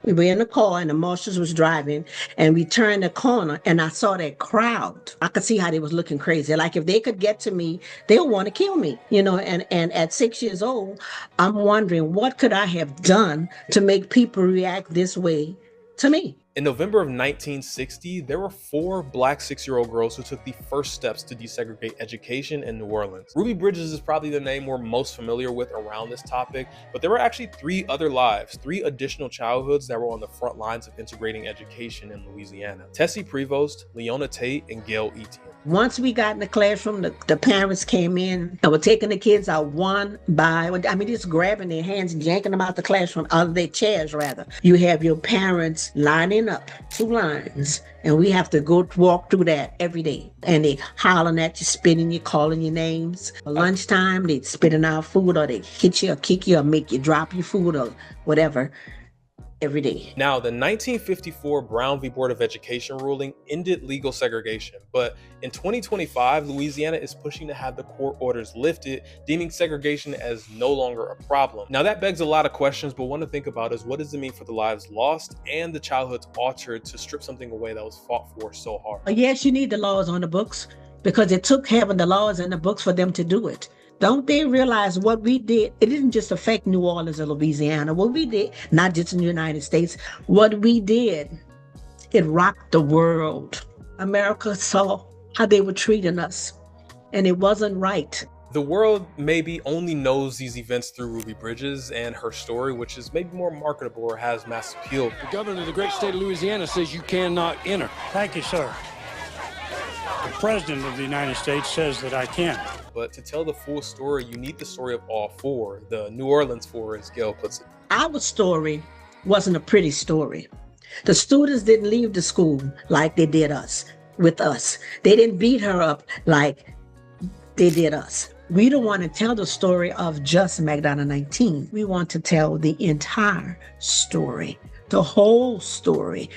We were in the car and the marshals was driving and we turned the corner and I saw that crowd. I could see how they was looking crazy. Like if they could get to me, they'll want to kill me, and at 6 years old, I'm wondering what could I have done to make people react this way to me? In November of 1960, there were 4 black 6-year-old girls who took the first steps to desegregate education in New Orleans. Ruby Bridges is probably the name we're most familiar with around this topic, but there were actually 3 other lives, 3 additional childhoods that were on the front lines of integrating education in Louisiana. Tessie Prevost, Leona Tate, and Gail Etienne. Once we got in the classroom, the parents came in and were taking the kids out one by, just grabbing their hands and yanking them out the classroom, out of their chairs rather. You have your parents lining up, 2 lines, and we have to go walk through that every day. And they hollering at you, spitting you, calling your names. At lunchtime, they spitting out food, or they hit you or kick you or make you drop your food or whatever. Every day. Now, the 1954 Brown v. Board of Education ruling ended legal segregation, but in 2025, Louisiana is pushing to have the court orders lifted, deeming segregation as no longer a problem. Now, that begs a lot of questions, but one to think about is what does it mean for the lives lost and the childhoods altered to strip something away that was fought for so hard? Yes, you need the laws on the books because it took having the laws in the books for them to do it. Don't they realize what we did? It didn't just affect New Orleans or Louisiana. What we did, not just in the United States, what we did, it rocked the world. America saw how they were treating us, and it wasn't right. The world maybe only knows these events through Ruby Bridges and her story, which is maybe more marketable or has mass appeal. The governor of the great state of Louisiana says you cannot enter. Thank you, sir. The President of the United States says that I can. But to tell the full story, you need the story of all 4, the New Orleans 4, as Gail puts it. Our story wasn't a pretty story. The students didn't leave the school like they did us, with us. They didn't beat her up like they did us. We don't want to tell the story of just McDonough 19. We want to tell the entire story, the whole story.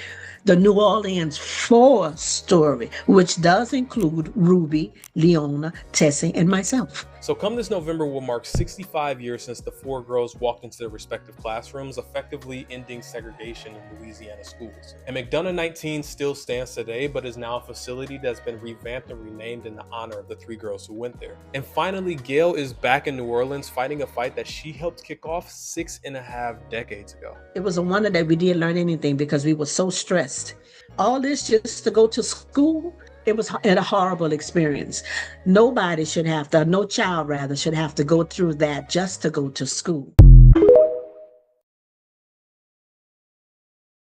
The New Orleans 4 story, which does include Ruby, Leona, Tessie, and myself. So come this November will mark 65 years since the 4 girls walked into their respective classrooms, effectively ending segregation in Louisiana schools. And McDonough 19 still stands today, but is now a facility that's been revamped and renamed in the honor of the 3 girls who went there. And finally, Gail is back in New Orleans fighting a fight that she helped kick off 6.5 decades ago. It was a wonder that we didn't learn anything because we were so stressed. All this just to go to school, it was a horrible experience. Nobody should have to, no child rather, should have to go through that just to go to school.